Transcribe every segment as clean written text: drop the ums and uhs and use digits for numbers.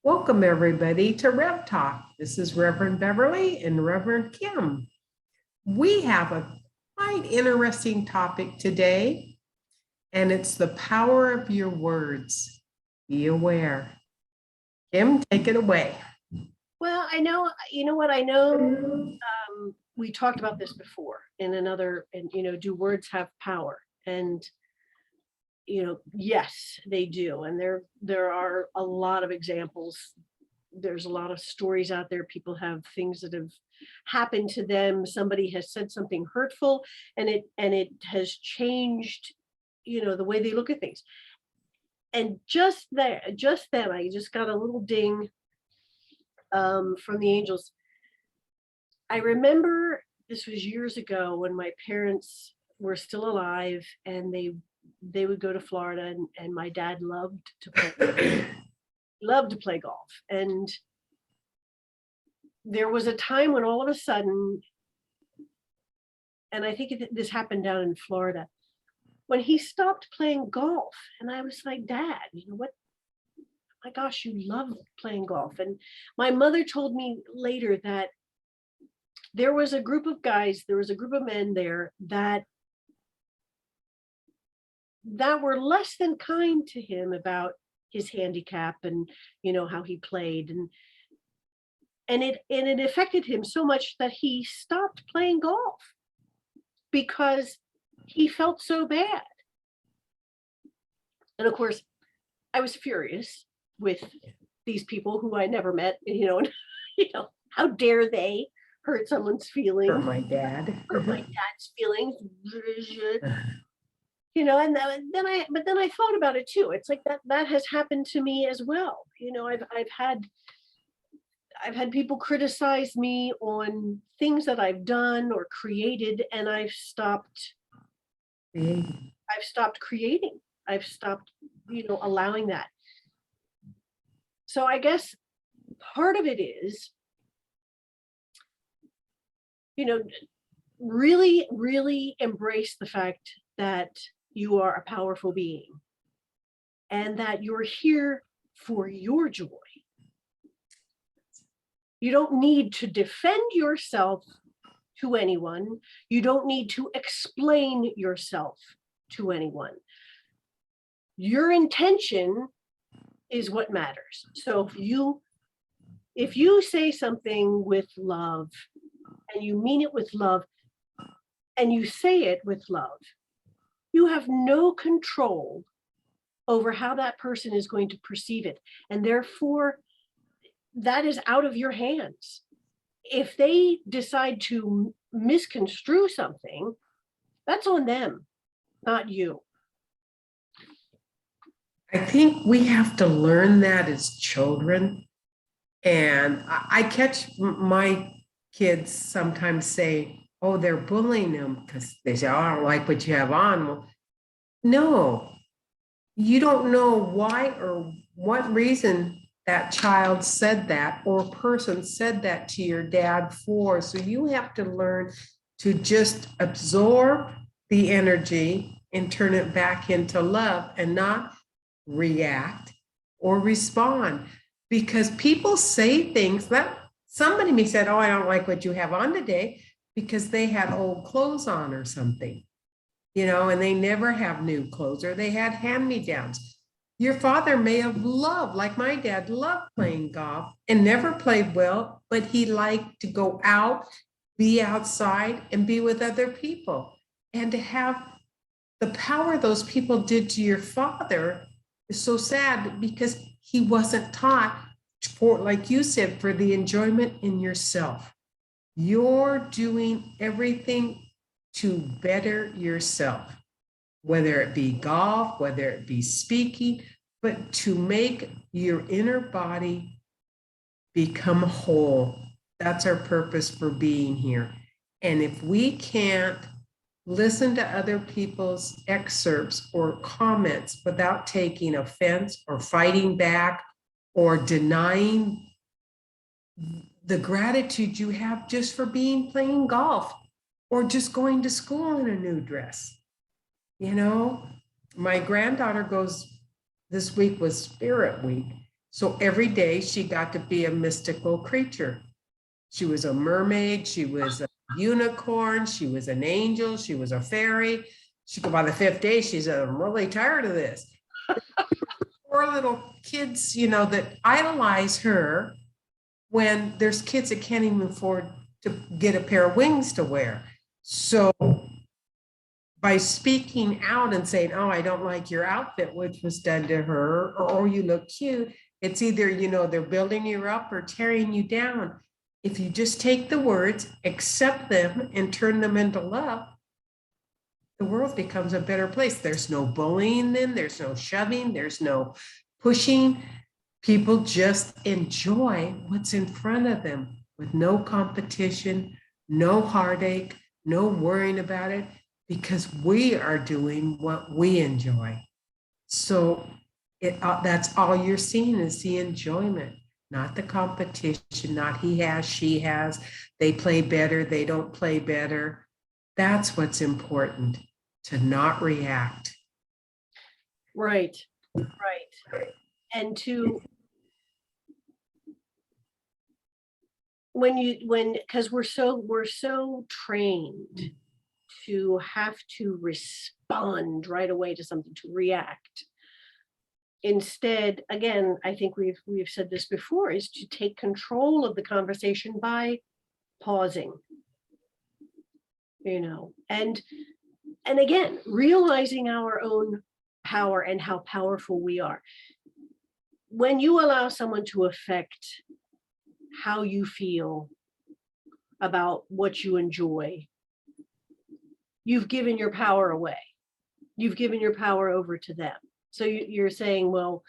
Welcome, everybody, to Rev Talk. This is Reverend Beverly and Reverend Kim. We have a quite interesting topic today, and it's the power of your words. Be aware. Kim, take it away. Well, I know, you know what I know. We talked about this before in another, and do words have power? And yes, they do. And there are a lot of examples. There's a lot of stories out there. People have things that have happened to them. Somebody has said something hurtful, and it has changed, the way they look at things. And just then, I just got a little ding from the angels. I remember this was years ago when my parents were still alive, and they would go to Florida, and my dad loved to play golf. And there was a time when all of a sudden, and I think this happened down in Florida, when he stopped playing golf. And I was like, Dad, what? My gosh, you love playing golf. And my mother told me later that there was a group of guys, there was a group of men there that were less than kind to him about his handicap and how he played, and it affected him so much that he stopped playing golf because he felt so bad. And of course, I was furious with these people who I never met, and how dare they hurt someone's feelings. Hurt my dad. Hurt my dad's feelings. And then I thought about it too. It's like that has happened to me as well. I've had people criticize me on things that I've done or created, and I've stopped creating. I've stopped, allowing that. So I guess part of it is, really, really embrace the fact that you are a powerful being and that you're here for your joy. You don't need to defend yourself to anyone. You don't need to explain yourself to anyone. Your intention is what matters. So if you say something with love, and you mean it with love, and you say it with love, you have no control over how that person is going to perceive it. And therefore, that is out of your hands. If they decide to misconstrue something, that's on them, not you. I think we have to learn that as children. And I catch my kids sometimes say, oh, they're bullying them because they say, oh, I don't like what you have on. Well, no, you don't know why or what reason that child said that or person said that to your dad for. So you have to learn to just absorb the energy and turn it back into love and not react or respond. Because people say things that somebody may say, oh, I don't like what you have on today because they had old clothes on or something, and they never have new clothes or they had hand-me-downs. Your father may have loved, like my dad loved playing golf and never played well, but he liked to go out, be outside and be with other people. And to have the power those people did to your father is so sad because he wasn't taught for, like you said, for the enjoyment in yourself. You're doing everything to better yourself, whether it be golf, whether it be speaking, but to make your inner body become whole. That's our purpose for being here. And if we can't listen to other people's excerpts or comments without taking offense or fighting back or denying the gratitude you have just for playing golf or just going to school in a new dress. My granddaughter goes, this week was Spirit Week, So every day she got to be a mystical creature. She was a mermaid, she was a unicorn, she was an angel, she was a fairy. She go by the 5th day, she said, I'm really tired of this. Poor little kids, that idolize her when there's kids that can't even afford to get a pair of wings to wear. So by speaking out and saying, oh, I don't like your outfit, which was done to her, or oh, you look cute, it's either, they're building you up or tearing you down. If you just take the words, accept them, and turn them into love, the world becomes a better place. There's no bullying then, there's no shoving, there's no pushing. People just enjoy what's in front of them with no competition, no heartache, no worrying about it, because we are doing what we enjoy. So that's all you're seeing is the enjoyment, not the competition, not he has, she has, they play better, they don't play better. That's what's important, to not react. Right. And because we're so trained to have to respond right away to something, to react. Instead, again, I think we've said this before, is to take control of the conversation by pausing, and again, realizing our own power and how powerful we are. When you allow someone to affect how you feel about what you enjoy, you've given your power away. You've given your power over to them. So you're saying, well,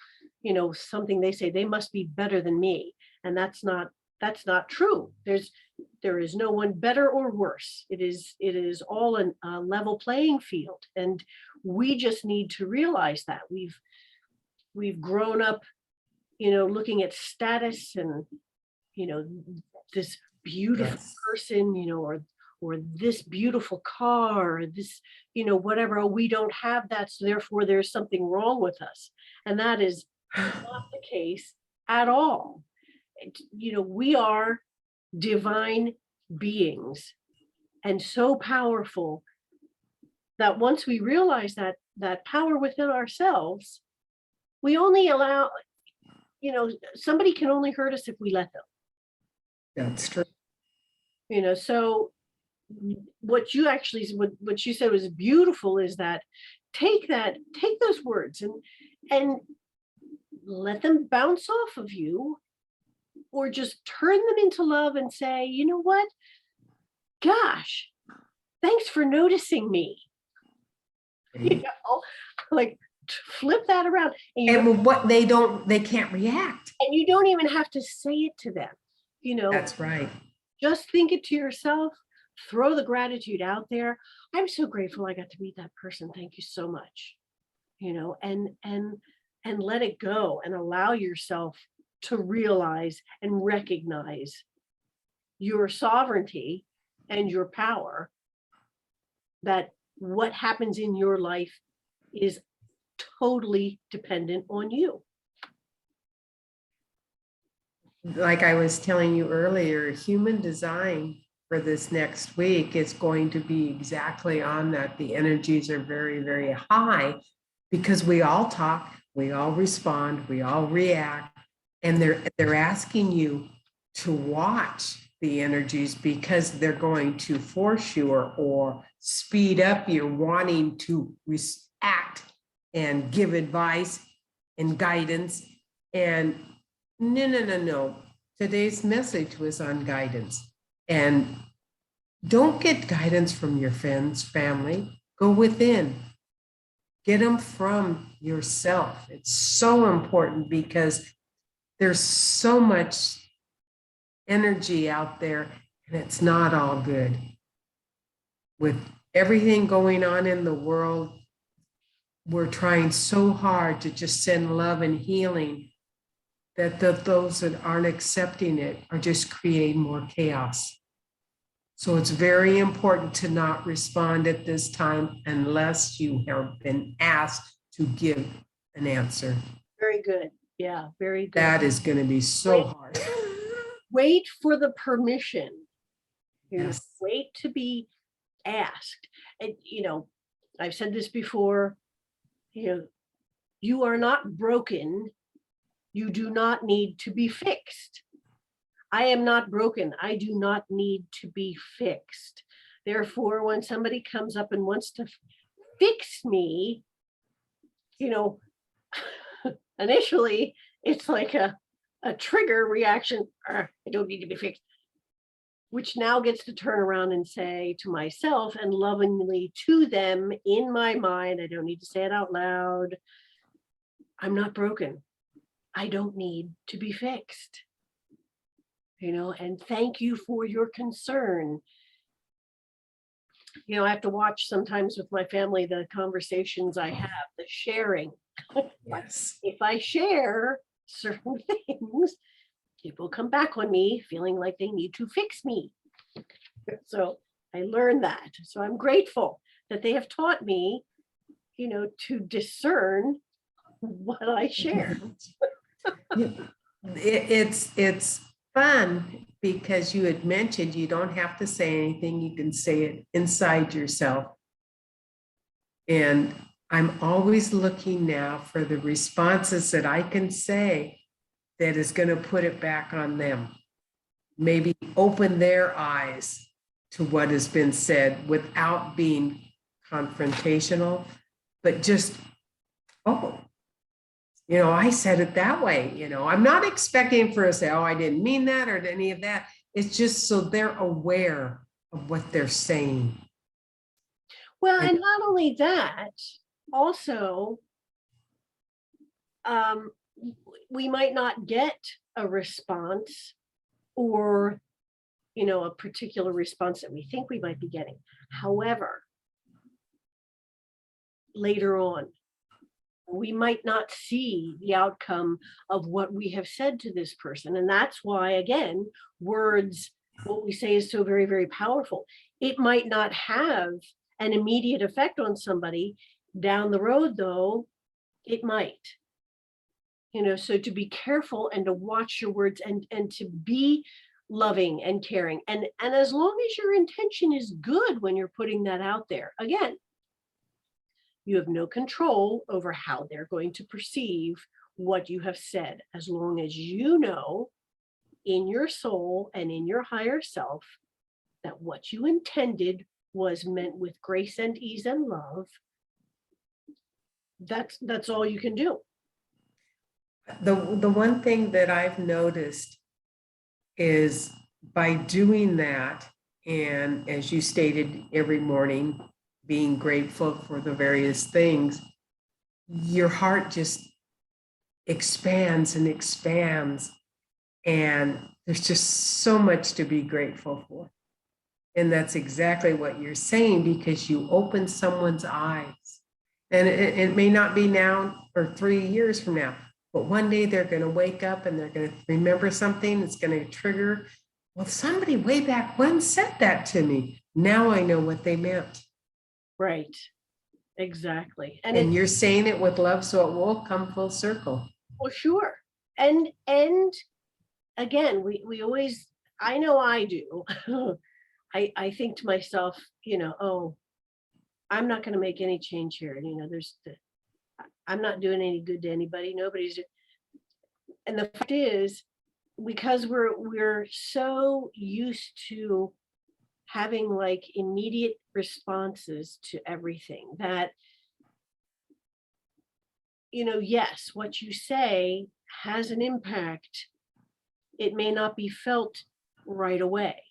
something they say, they must be better than me. And that's not true. There is no one better or worse. It is all a level playing field. And we just need to realize that we've grown up, looking at status and, this beautiful person, or this beautiful car, or this, whatever. Oh, we don't have that, so therefore there's something wrong with us. And that is not the case at all. We are divine beings and so powerful that once we realize that power within ourselves, we only allow, somebody can only hurt us if we let them. That's true. So what you said was beautiful, is that take those words and let them bounce off of you, or just turn them into love and say, you know what, gosh, thanks for noticing me. Like flip that around. And what they can't react. And you don't even have to say it to them. That's right. Just think it to yourself, throw the gratitude out there. I'm so grateful I got to meet that person. Thank you so much. And let it go and allow yourself to realize and recognize your sovereignty and your power, that what happens in your life is totally dependent on you. Like I was telling you earlier, human design for this next week is going to be exactly on that. The energies are very, very high because we all talk, we all respond, we all react, and they're asking you to watch the energies because they're going to force you or speed up your wanting to act and give advice and guidance. And no. Today's message was on guidance. And don't get guidance from your friends, family. Go within. Get them from yourself. It's so important because there's so much energy out there and it's not all good. With everything going on in the world, we're trying so hard to just send love and healing that those that aren't accepting it are just creating more chaos. So it's very important to not respond at this time unless you have been asked to give an answer. Very good. Yeah, very good. That is going to be so hard. Wait for the permission. Yes. Wait to be asked. And, I've said this before, you are not broken. You do not need to be fixed. I am not broken. I do not need to be fixed. Therefore, when somebody comes up and wants to fix me, initially it's like a trigger reaction. I don't need to be fixed, which now gets to turn around and say to myself and lovingly to them in my mind, I don't need to say it out loud, I'm not broken. I don't need to be fixed. And thank you for your concern. I have to watch sometimes with my family the conversations I have, the sharing. Yes. If I share certain things, people come back on me feeling like they need to fix me. So I learned that. So I'm grateful that they have taught me, to discern what I share. It's fun because you had mentioned you don't have to say anything. You can say it inside yourself. And I'm always looking now for the responses that I can say that is going to put it back on them. Maybe open their eyes to what has been said without being confrontational, but just, I said it that way. I'm not expecting for us to say, I didn't mean that or any of that. It's just so they're aware of what they're saying. Well, and not only that, also, we might not get a response or, a particular response that we think we might be getting. However, later on, we might not see the outcome of what we have said to this person. And that's why, again, words, what we say is so very, very powerful. It might not have an immediate effect on somebody. Down the road, though, it might. So to be careful and to watch your words and to be loving and caring. And as long as your intention is good when you're putting that out there, again, you have no control over how they're going to perceive what you have said, as long as you know in your soul and in your higher self that what you intended was meant with grace and ease and love. That's all you can do. The one thing that I've noticed is by doing that, and as you stated, every morning, being grateful for the various things, your heart just expands and expands. And there's just so much to be grateful for. And that's exactly what you're saying, because you open someone's eyes. And it may not be now or 3 years from now, but one day they're going to wake up and they're going to remember something that's going to trigger. Well, somebody way back when said that to me. Now I know what they meant. Right. Exactly. And you're saying it with love, so it will come full circle. Well, sure. And again, we always, I know I do. I think to myself, I'm not going to make any change here. I'm not doing any good to anybody. Nobody's. And the fact is, because we're so used to having like immediate responses to everything that, yes, what you say has an impact. It may not be felt right away.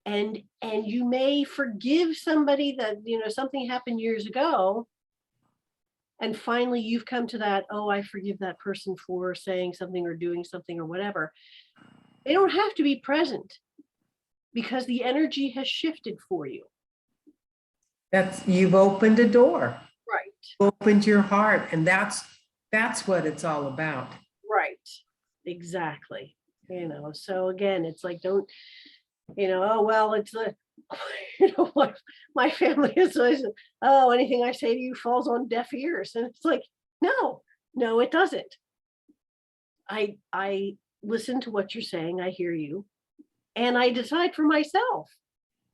And you may forgive somebody that, something happened years ago. And finally you've come to that, I forgive that person for saying something or doing something or whatever. They don't have to be present because the energy has shifted for you. You've opened a door. Right. Opened your heart. And that's what it's all about. Right. Exactly. So again, it's like, don't, it's my family is always, anything I say to you falls on deaf ears. And it's like, no, it doesn't. I listen to what you're saying. I hear you. And I decide for myself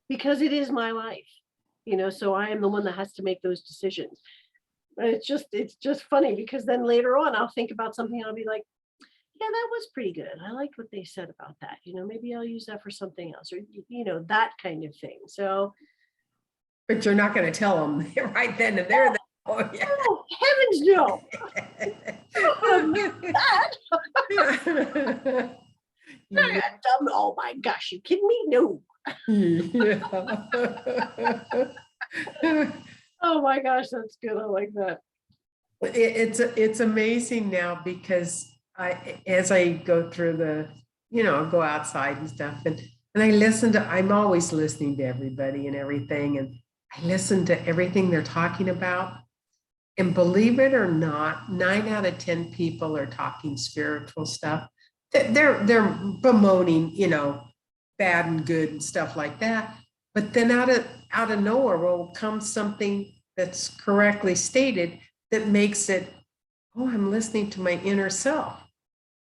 because it is my life, so I am the one that has to make those decisions. But it's just funny because then later on I'll think about something and I'll be like, yeah, that was pretty good. I liked what they said about that. Maybe I'll use that for something else, or that kind of thing. So, But you're not going to tell them right then and there. Oh, yeah. oh, heavens no. Oh my gosh, you kidding me? No. Oh my gosh, that's good. I like that. It's amazing now because as I go through go outside and stuff, and I'm always listening to everybody and everything, and I listen to everything they're talking about. And believe it or not, 9 out of 10 people are talking spiritual stuff. They're bemoaning, bad and good and stuff like that. But then out of nowhere will come something that's correctly stated that makes it, oh, I'm listening to my inner self,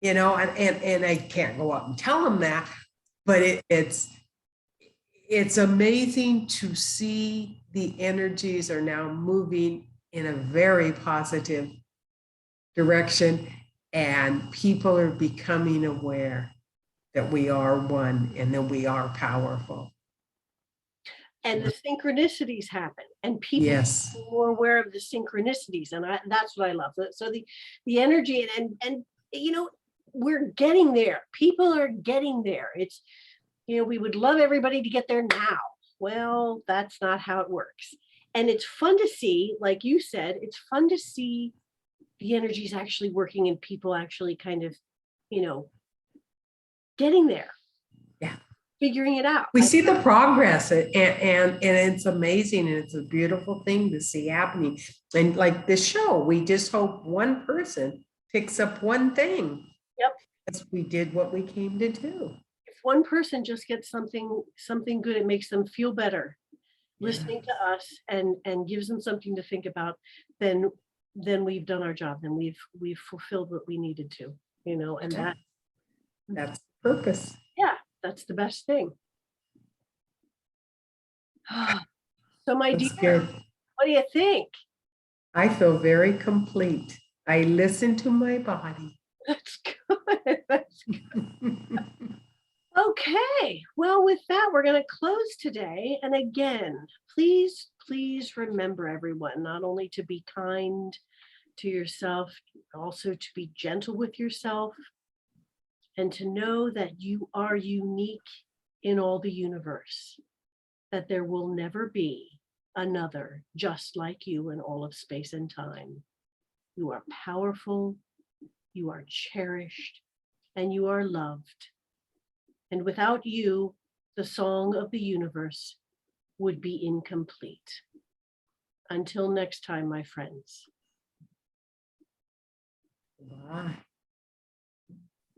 and I can't go up and tell them that, but it's amazing to see the energies are now moving in a very positive direction, and people are becoming aware that we are one and that we are powerful. And the synchronicities happen, and people are more aware of the synchronicities, and that's what I love. So the energy and we're getting there. People are getting there. It's we would love everybody to get there now. Well, that's not how it works. And it's fun to see, like you said, it's fun to see the energies actually working and people actually kind of, getting there. Yeah. Figuring it out. We see the progress, and it's amazing, and it's a beautiful thing to see happening. And like this show, we just hope one person picks up one thing. Yep. Because we did what we came to do. If one person just gets something good, it makes them feel better. Listening to us and gives them something to think about, then we've done our job. Then we've fulfilled what we needed to, and that's the purpose. Yeah, that's the best thing. So my dear, what do you think? I feel very complete. I listen to my body. That's good. That's good. Okay, well, with that, we're going to close today. And again, please remember, everyone, not only to be kind to yourself, also to be gentle with yourself, and to know that you are unique in all the universe, that there will never be another just like you in all of space and time. You are powerful, you are cherished, and you are loved. And without you, the song of the universe would be incomplete. Until next time, my friends. Bye.